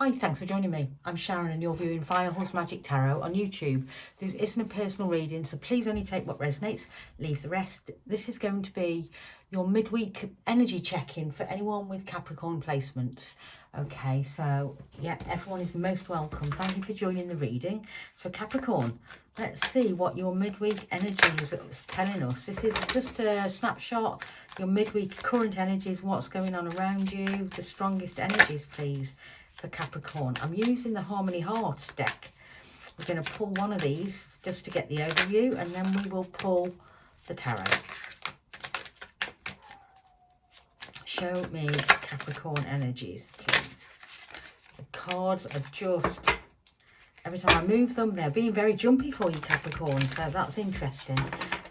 Hi, thanks for joining me. I'm Sharon and you're viewing Firehorse Magic Tarot on YouTube. This isn't a personal reading, so please only take what resonates, leave the rest. This is going to be your midweek energy check-in for anyone with Capricorn placements. Okay, so yeah, everyone is most welcome. Thank you for joining the reading. So Capricorn, let's see what your midweek energy is telling us. This is just a snapshot, your midweek current energies, what's going on around you, the strongest energies, please. For Capricorn, I'm using the Harmony Heart deck. We're going to pull one of these just to get the overview, and then we will pull the tarot. Show me Capricorn energies, please. The cards are just, every time I move them, they're being very jumpy for you, Capricorn, so that's interesting.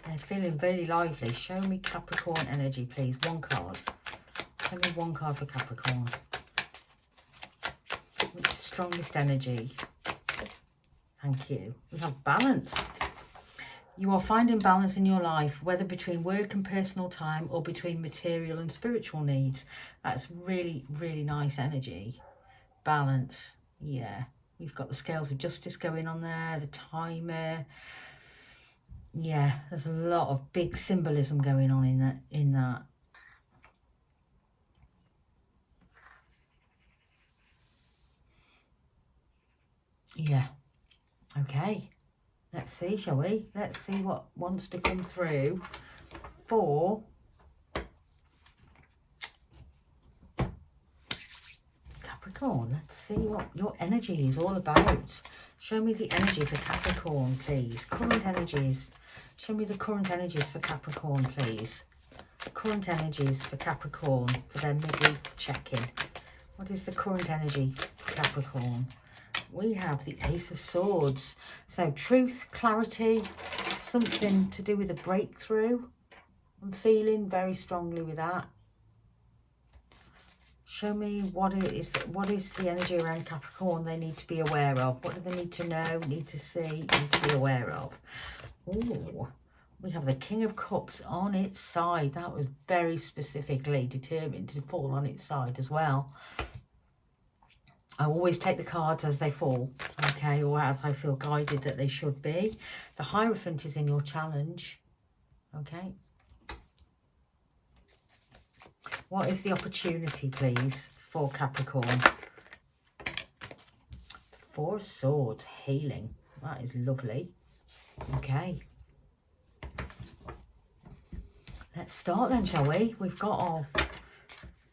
They're feeling very lively. Show me Capricorn energy, please. One card. Show me one card for Capricorn. Strongest energy. Thank you. We have balance. You are finding balance in your life, whether between work and personal time or between material and spiritual needs. That's really, really nice energy. Balance. Yeah. We've got the scales of justice going on there, the timer. Yeah, there's a lot of big symbolism going on in that. Yeah. Okay. Let's see, shall we? Let's see what wants to come through for Capricorn. Let's see what your energy is all about. Show me the energy for Capricorn, please. Current energies. Show me the current energies for Capricorn, please. Current energies for Capricorn for their midweek check-in. What is the current energy for Capricorn? We have the Ace of Swords. So truth, clarity, something to do with a breakthrough. I'm feeling very strongly with that. Show me what is the energy around Capricorn they need to be aware of. What do they need to know, need to see, need to be aware of? Oh, we have the King of Cups on its side. That was very specifically determined to fall on its side as well. I always take the cards as they fall, okay, or as I feel guided that they should be. The Hierophant is in your challenge, okay. What is the opportunity, please, for Capricorn? The Four of Swords, healing. That is lovely. Okay. Let's start then, shall we? We've got our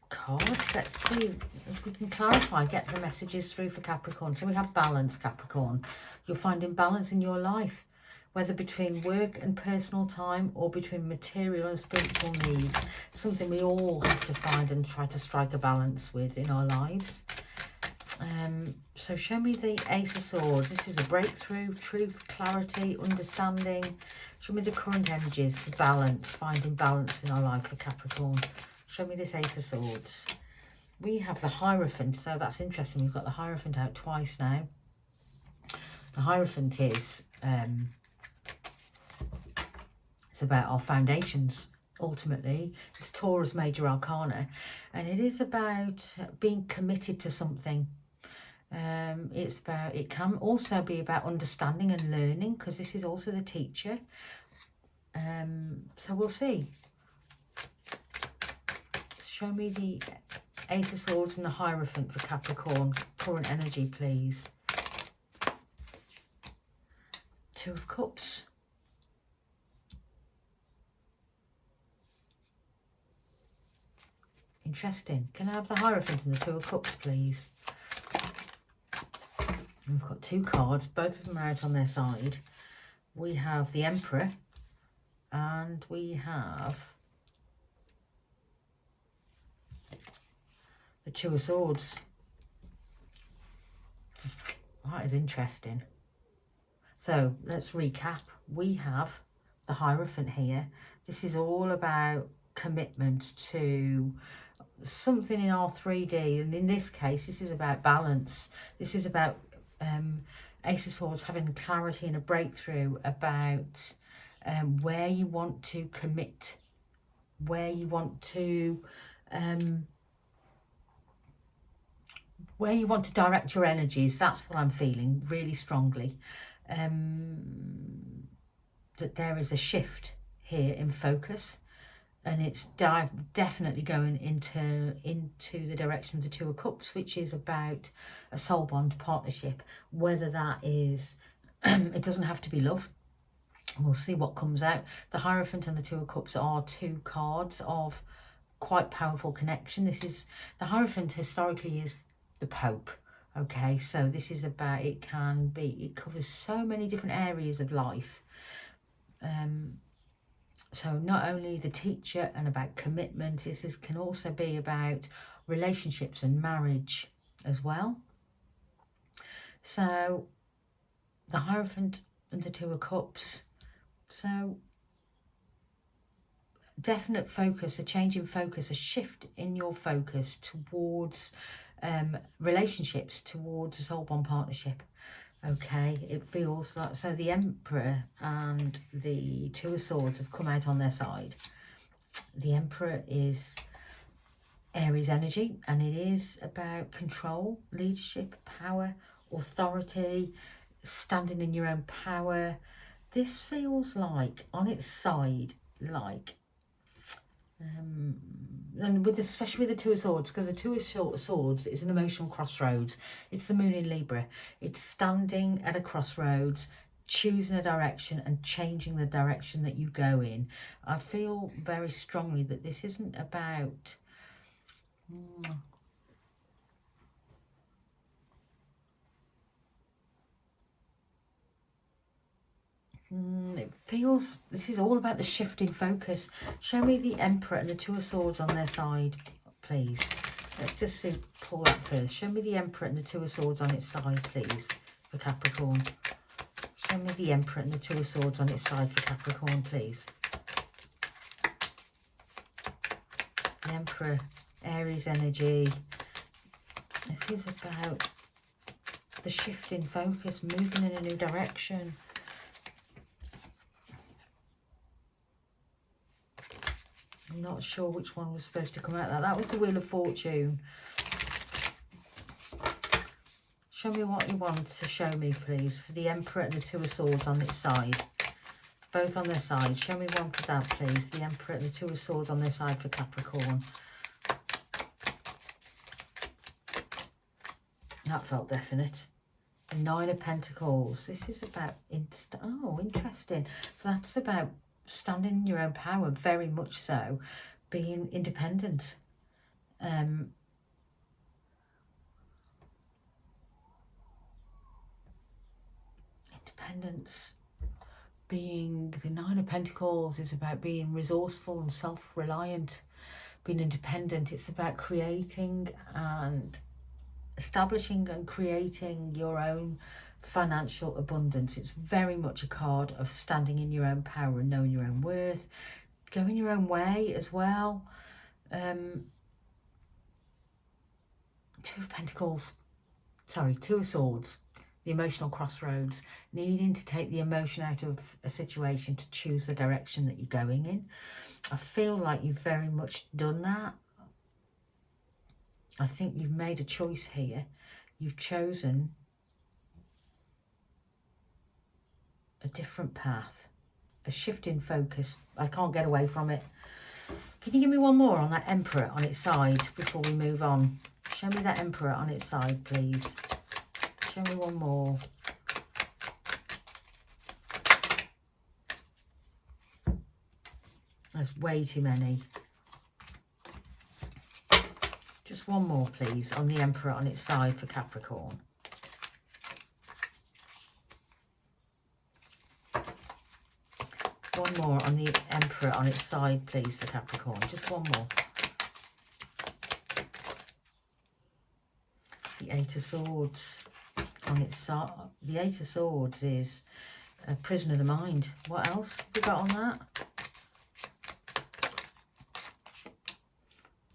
cards. Let's see if we can clarify, get the messages through for Capricorn. So we have balance, Capricorn. You're finding balance in your life, whether between work and personal time or between material and spiritual needs. Something we all have to find and try to strike a balance with in our lives. So show me the Ace of Swords. This is a breakthrough, truth, clarity, understanding. Show me the current energies for balance, finding balance in our life for Capricorn. Show me this Ace of Swords. We have the Hierophant, so that's interesting. We've got the Hierophant out twice now. The Hierophant is, it's about our foundations, ultimately. It's Taurus Major Arcana, and it is about being committed to something. It can also be about understanding and learning, because this is also the teacher. So we'll see. Show me the Ace of Swords and the Hierophant for Capricorn. Current energy, please. Two of Cups. Interesting. Can I have the Hierophant and the Two of Cups, please? We've got two cards. Both of them are out on their side. We have the Emperor and we have the Two of Swords. That is interesting. So let's recap. We have the Hierophant here. This is all about commitment to something in our 3D. And in this case, this is about balance. This is about Ace of Swords having clarity and a breakthrough about where you want to commit, where you want to where you want to direct your energies. That's what I'm feeling really strongly. That there is a shift here in focus, and it's definitely going into the direction of the Two of Cups, which is about a soul bond partnership. Whether that is, it doesn't have to be love. We'll see what comes out. The Hierophant and the Two of Cups are two cards of quite powerful connection. This is, the Hierophant historically is the Pope. Okay, so this is about, it covers so many different areas of life. So not only the teacher and about commitment, this can also be about relationships and marriage as well. So the Hierophant and the Two of Cups, so definite focus, a change in focus, a shift in your focus towards relationships, towards a soul bond partnership. Okay, it feels like, so the Emperor and the Two of Swords have come out on their side. The Emperor is Aries energy, and it is about control, leadership, power, authority, standing in your own power. This feels like, on its side, like, and with, especially with the Two of Swords, because the Two of Swords is an emotional crossroads. It's the Moon in Libra. It's standing at a crossroads, choosing a direction and changing the direction that you go in. I feel very strongly that this isn't about it feels, this is all about the shift in focus. Show me the Emperor and the Two of Swords on their side, please. Let's just see, pull that first. Show me the Emperor and the Two of Swords on its side, please, for Capricorn. Show me the Emperor and the Two of Swords on its side for Capricorn, please. The Emperor, Aries energy. This is about the shift in focus, moving in a new direction. I'm not sure which one was supposed to come out. That was the Wheel of Fortune. Show me what you want to show me, please, for the Emperor and the Two of Swords on its side. Both on their side. Show me one for that, please. The Emperor and the Two of Swords on their side for Capricorn. That felt definite. The Nine of Pentacles. This is about, oh, interesting. So that's about standing in your own power, very much so, being independent. Independence. Being, the Nine of Pentacles is about being resourceful and self-reliant, being independent. It's about creating and establishing and creating your own financial abundance. It's very much a card of standing in your own power and knowing your own worth, going your own way as well. Two of Pentacles, sorry, Two of Swords, the emotional crossroads, needing to take the emotion out of a situation to choose the direction that you're going in. I feel like you've very much done that. I think you've made a choice here. You've chosen a different path, a shift in focus. I can't get away from it. Can you give me one more on that Emperor on its side before we move on? Show me that Emperor on its side, please. Show me one more. There's way too many. Just one more, please, on the Emperor on its side for Capricorn. One more on the Emperor on its side, please, for Capricorn. Just one more. The Eight of Swords on its side. The Eight of Swords is a prison of the mind. What else have we got on that?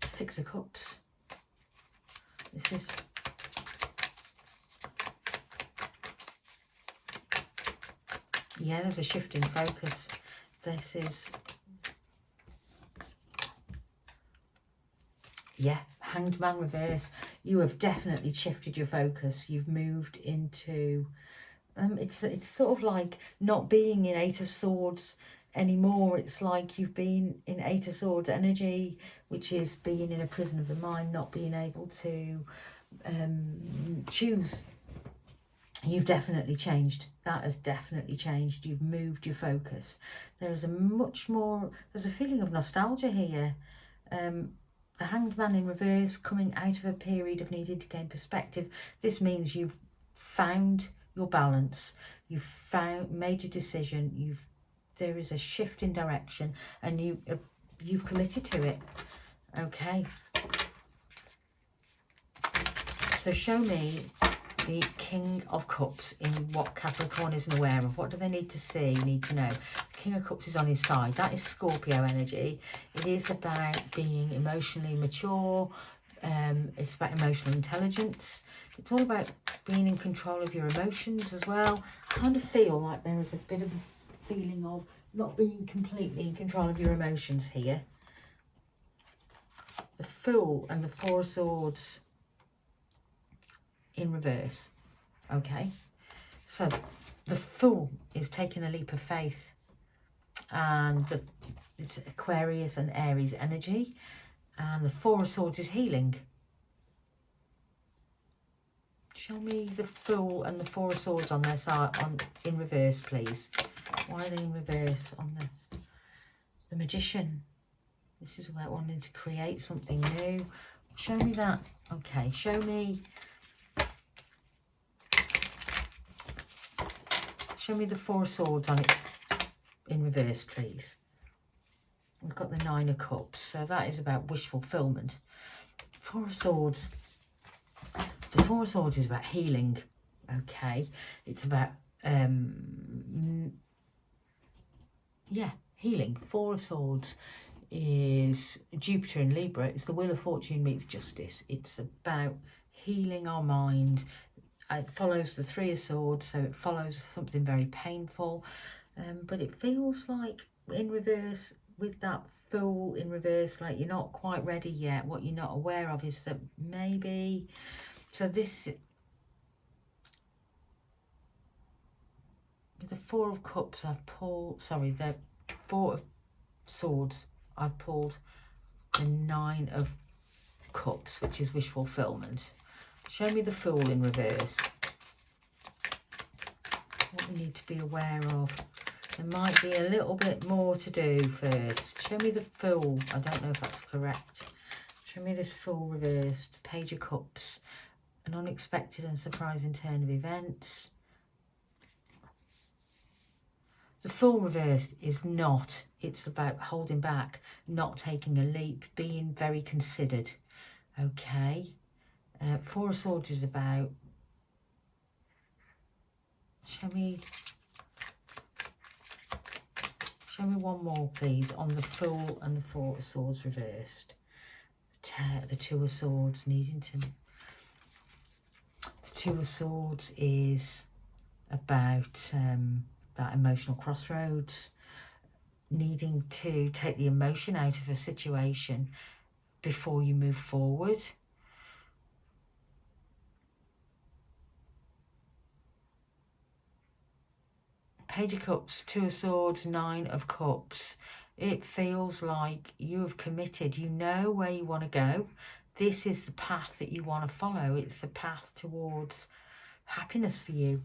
Six of Cups. This is... yeah, there's a shift in focus. This is... yeah, Hanged Man reverse. You have definitely shifted your focus. You've moved into, it's sort of like not being in Eight of Swords anymore. It's like you've been in Eight of Swords energy, which is being in a prison of the mind, not being able to choose. You've definitely changed. That has definitely changed. You've moved your focus. There is a much more, there's a feeling of nostalgia here. The Hanged Man in reverse, coming out of a period of needing to gain perspective. This means you've found your balance. You've made your decision. There is a shift in direction, and you've committed to it. Okay. So show me the King of Cups in what Capricorn isn't aware of. What do they need to see, need to know? The King of Cups is on his side. That is Scorpio energy. It is about being emotionally mature. It's about emotional intelligence. It's all about being in control of your emotions as well. I kind of feel like there is a bit of a feeling of not being completely in control of your emotions here. The Fool and the Four of Swords in reverse. Okay, so the Fool is taking a leap of faith, and it's Aquarius and Aries energy, and the Four of Swords is healing. Show me the Fool and the Four of Swords on their side, in reverse, please. Why are they in reverse on this? The Magician. This is about wanting to create something new. Show me that. Okay, show me the Four of Swords on its in reverse, please. We've got the Nine of Cups, so that is about wish fulfillment. Four of Swords. The Four of Swords is about healing. Okay, it's about yeah, healing. Four of Swords is Jupiter in Libra. It's the Wheel of Fortune meets justice. It's about healing our mind. It follows the Three of Swords, so it follows something very painful. But it feels like in reverse, with that Fool in reverse, like you're not quite ready yet. What you're not aware of is that maybe, so this, with the Four of Cups, I've pulled, sorry, the Four of Swords, I've pulled the Nine of Cups, which is wish fulfillment. Show me the Fool in reverse. What we need to be aware of. There might be a little bit more to do first. Show me the Fool. I don't know if that's correct. Show me this Fool reversed. Page of Cups. An unexpected and surprising turn of events. The Fool reversed is not. It's about holding back, not taking a leap, being very considered. Okay. Four of Swords is about, show me one more please on the Fool and the Four of Swords reversed. The Two of Swords needing to, the Two of Swords is about that emotional crossroads, needing to take the emotion out of a situation before you move forward. Page of Cups, Two of Swords, Nine of Cups. It feels like you have committed. You know where you want to go. This is the path that you want to follow. It's the path towards happiness for you.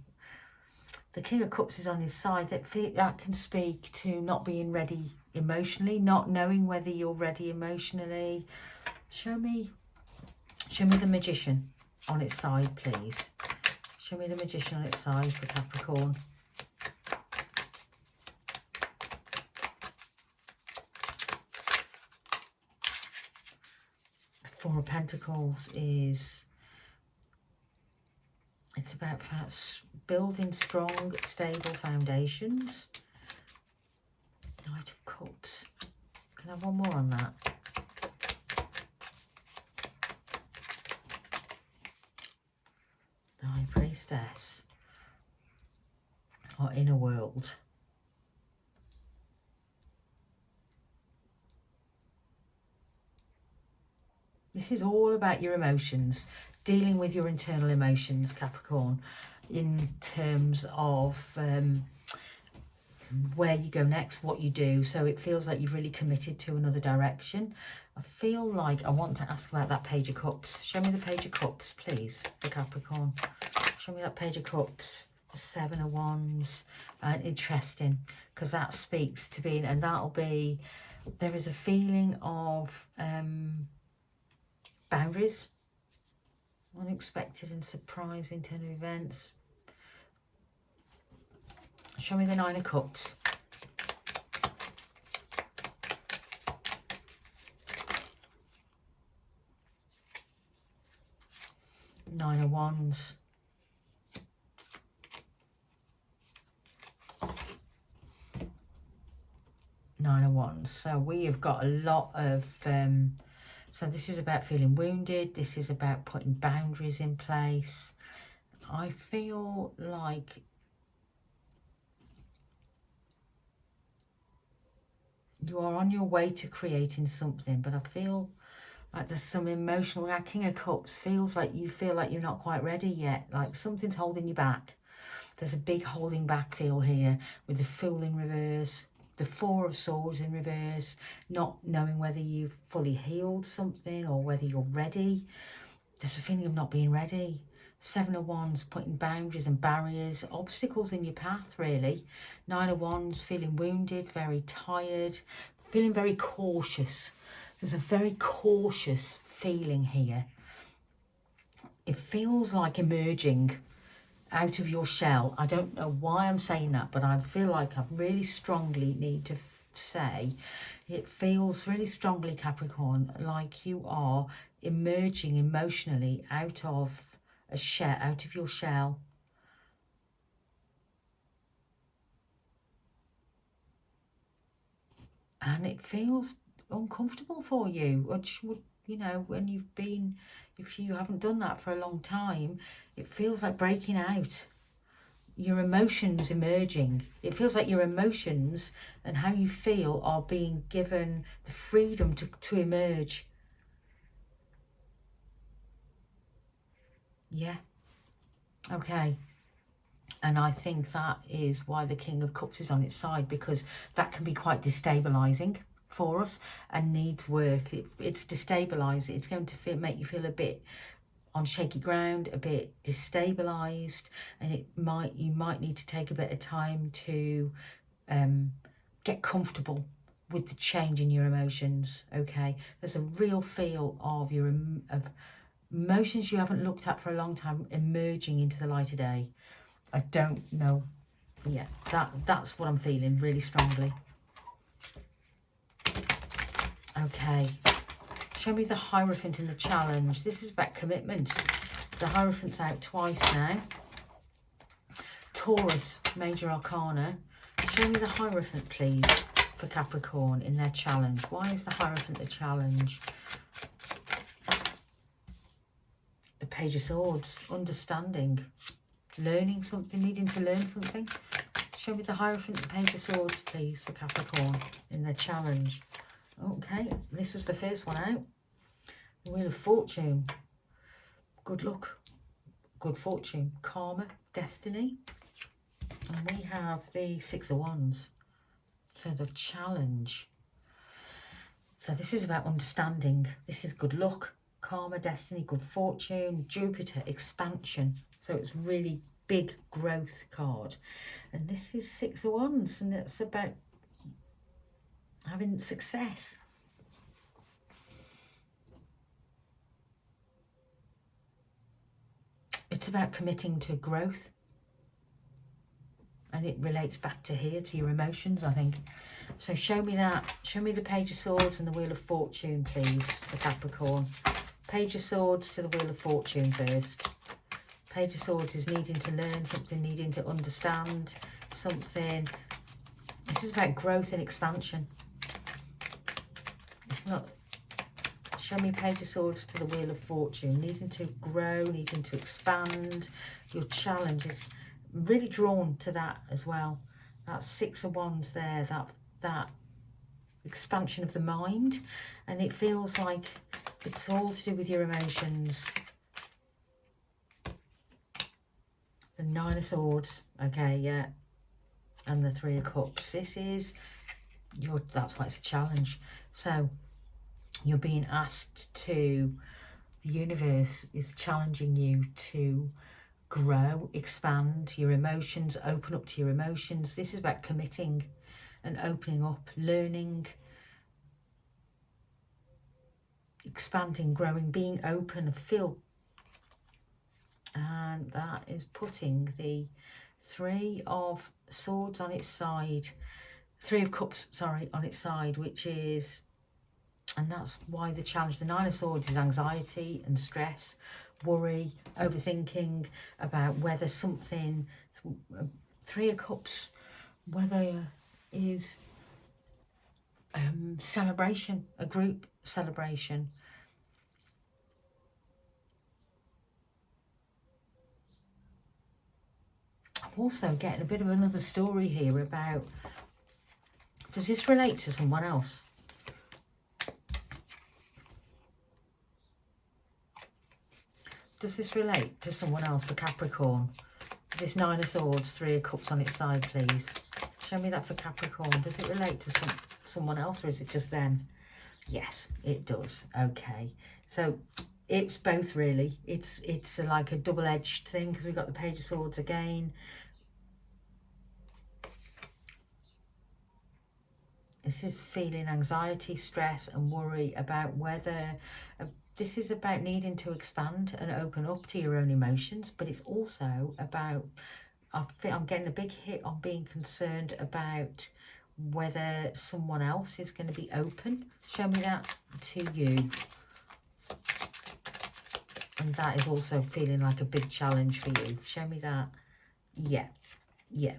The King of Cups is on his side. That can speak to not being ready emotionally, not knowing whether you're ready emotionally. Show me the Magician on its side, please. Show me the Magician on its side for Capricorn. Four of Pentacles is, it's about building strong, stable foundations. Knight of Cups. Can I have one more on that? The High Priestess. Or Inner World. This is all about your emotions, dealing with your internal emotions, Capricorn, in terms of where you go next, what you do. So it feels like you've really committed to another direction. I feel like I want to ask about that Page of Cups. Show me the Page of Cups, please, for Capricorn. Show me that Page of Cups, the Seven of Wands. Interesting, because that speaks to being, and that'll be, there is a feeling of boundaries, unexpected and surprising turn of events. Show me the Nine of Cups. Nine of Wands. Nine of Wands. So we have got a lot of, so this is about feeling wounded. This is about putting boundaries in place. I feel like you are on your way to creating something, but I feel like there's some emotional, that King of Cups feels like you feel like you're not quite ready yet, like something's holding you back. There's a big holding back feel here with the Fool in reverse, the Four of Swords in reverse, not knowing whether you've fully healed something or whether you're ready. There's a feeling of not being ready. Seven of Wands, putting boundaries and barriers, obstacles in your path, really. Nine of Wands, feeling wounded, very tired, feeling very cautious. There's a very cautious feeling here. It feels like emerging out of your shell. I don't know why I'm saying that, but I feel like I really strongly need to say it feels really strongly, Capricorn, like you are emerging emotionally out of a shell, out of your shell. And it feels uncomfortable for you, which would, you know, when you've been, if you haven't done that for a long time, it feels like breaking out. Your emotions emerging. It feels like your emotions and how you feel are being given the freedom to emerge. Yeah. Okay. And I think that is why the King of Cups is on its side, because that can be quite destabilizing for us and needs work. It's destabilizing. It's going to make you feel a bit on shaky ground, a bit destabilized, and you might need to take a bit of time to get comfortable with the change in your emotions. Okay, there's a real feel of your emotions you haven't looked at for a long time emerging into the light of day. I don't know. Yeah, that's what I'm feeling really strongly. Okay. Show me the Hierophant in the challenge. This is about commitment. The Hierophant's out twice now. Taurus, Major Arcana. Show me the Hierophant, please, for Capricorn in their challenge. Why is the Hierophant the challenge? The Page of Swords, understanding, learning something, needing to learn something. Show me the Hierophant and Page of Swords, please, for Capricorn in their challenge. Okay, this was the first one out. The Wheel of Fortune. Good luck, good fortune, karma, destiny. And we have the Six of Wands. So the challenge. So this is about understanding. This is good luck, karma, destiny, good fortune, Jupiter, expansion. So it's really big growth card. And this is Six of Wands, and it's about having success. It's about committing to growth. And it relates back to here, to your emotions, I think. So show me that. Show me the Page of Swords and the Wheel of Fortune, please, for Capricorn. Page of Swords to the Wheel of Fortune first. Page of Swords is needing to learn something, needing to understand something. This is about growth and expansion. It's not... Show me Page of Swords to the Wheel of Fortune. Needing to grow, needing to expand. Your challenge is really drawn to that as well. That Six of Wands there, that expansion of the mind, and it feels like it's all to do with your emotions. The Nine of Swords, okay, yeah, and the Three of Cups. This is that's why it's a challenge. So you're being asked to, the universe is challenging you to grow, expand your emotions, open up to your emotions. This is about committing and opening up, learning, expanding, growing, being open, feel. And that is putting the Three of Swords on its side, Three of Cups, sorry, on its side, which is, and that's why the challenge, the Nine of Swords, is anxiety and stress, worry, overthinking about whether something, Three of Cups, whether is celebration, a group celebration. I'm also getting a bit of another story here about, does this relate to someone else? Does this relate to someone else for Capricorn? This Nine of Swords, Three of Cups on its side, please. Show me that for Capricorn. Does it relate to someone else, or is it just them? Yes, it does. Okay. So it's both, really. It's like a double-edged thing, because we've got the Page of Swords again. This is feeling anxiety, stress and worry about whether... this is about needing to expand and open up to your own emotions, but it's also about... I'm getting a big hit on being concerned about whether someone else is going to be open. Show me that to you. And that is also feeling like a big challenge for you. Show me that. Yeah,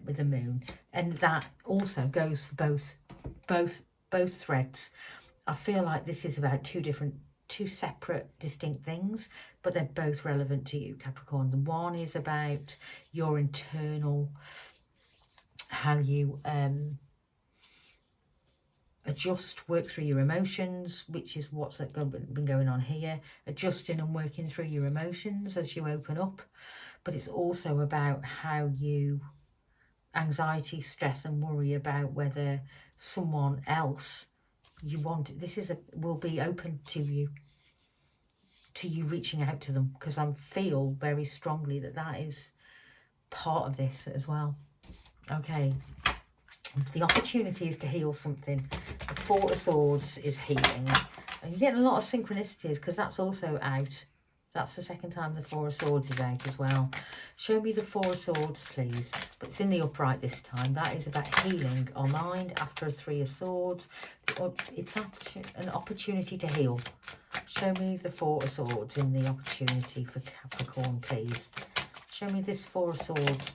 with the Moon. And that also goes for both threads. I feel like this is about two separate, distinct things, but they're both relevant to you, Capricorn. The one is about your internal, how you adjust, work through your emotions, which is what's been going on here, adjusting and working through your emotions as you open up. But it's also about how you, anxiety, stress and worry about whether someone else you want, will be open to you reaching out to them, because I feel very strongly that is part of this as well. Okay, the opportunity is to heal something. The Four of Swords is healing, and you're getting a lot of synchronicities, because that's also out. That's the second time the Four of Swords is out as well. Show me the Four of Swords, please. But it's in the upright this time. That is about healing our mind after a Three of Swords. It's an opportunity to heal. Show me the Four of Swords in the opportunity for Capricorn, please. Show me this Four of Swords.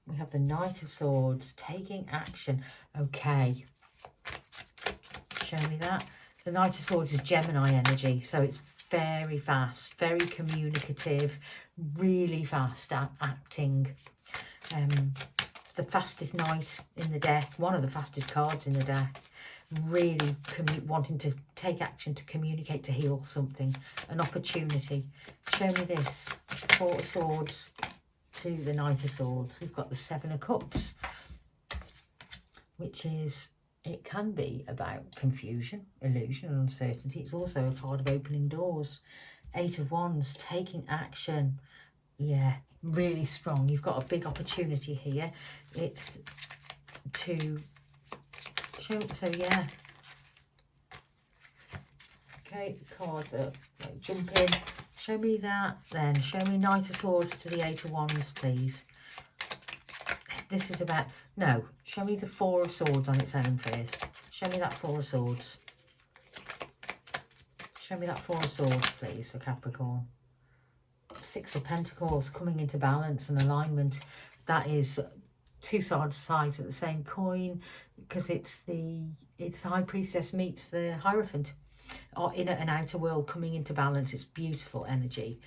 We have the Knight of Swords, taking action. Okay. Show me that. The Knight of Swords is Gemini energy, so it's very fast, very communicative, really fast at acting. The fastest knight in the deck, one of the fastest cards in the deck, really wanting to take action, to communicate, to heal something, an opportunity. Show me this, Four of Swords to the Knight of Swords. We've got the Seven of Cups, which is... it can be about confusion, illusion and uncertainty. It's also a part of opening doors. Eight of Wands, taking action. Yeah, really strong. You've got a big opportunity here. It's to show, so yeah. Okay, cards up, jump in. Show me that then. Show me Knight of Swords to the Eight of Wands, please. This is about... no, show me the Four of Swords on its own first. Show me that Four of Swords. Show me that Four of Swords, please, for Capricorn. Six of Pentacles, coming into balance and alignment. That is two sides of the same coin, because it's High Priestess meets the Hierophant. Or inner and outer world coming into balance. It's beautiful energy.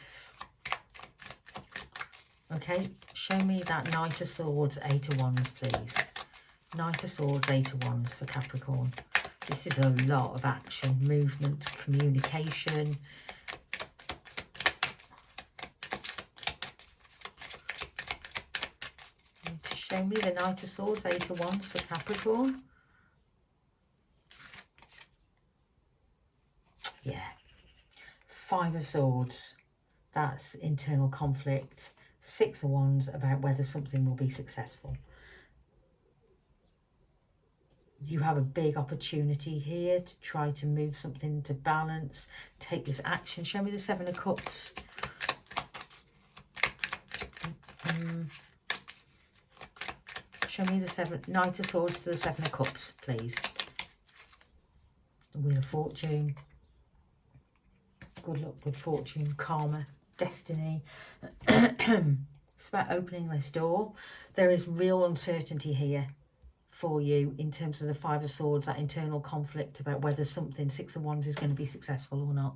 Okay, show me that Knight of Swords, Eight of Wands, please. Knight of Swords, Eight of Wands for Capricorn. This is a lot of action, movement, communication. Show me the Knight of Swords, Eight of Wands for Capricorn. Yeah. Five of Swords. That's internal conflict. Six of Wands, about whether something will be successful. You have a big opportunity here to try to move something to balance. Take this action. Show me the Seven of Cups. Show me the Knight of Swords to the Seven of Cups, please. The Wheel of Fortune. Good luck with fortune, karma, destiny. It's about opening this door. There is real uncertainty here for you in terms of the Five of Swords, that internal conflict about whether something, Six of Wands, is going to be successful or not.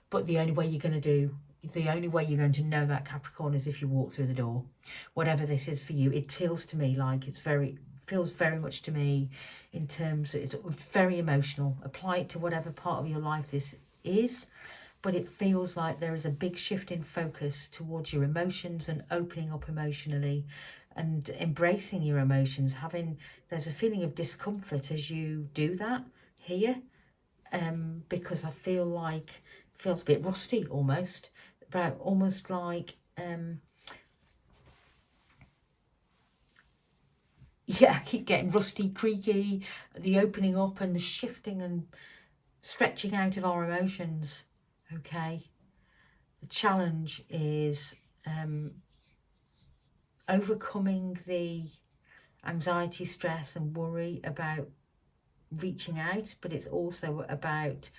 But the only way you're going to know that, Capricorn, is if you walk through the door. Whatever this is for you, it feels to me like feels very much to me in terms of, it's very emotional. Apply it to whatever part of your life this is. But it feels like there is a big shift in focus towards your emotions and opening up emotionally and embracing your emotions. There's a feeling of discomfort as you do that here, because I feel like it feels a bit rusty almost, almost like yeah, I keep getting rusty, creaky, the opening up and the shifting and stretching out of our emotions. Okay, the challenge is overcoming the anxiety, stress and worry about reaching out, but it's also about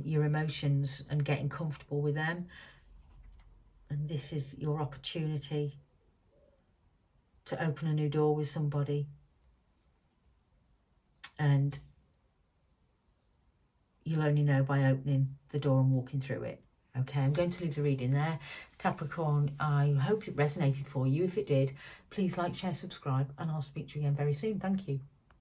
your emotions and getting comfortable with them. And this is your opportunity to open a new door with somebody, and you'll only know by opening the door and walking through it. Okay, I'm going to leave the reading there. Capricorn, I hope it resonated for you. If it did, please like, share, subscribe, and I'll speak to you again very soon. Thank you.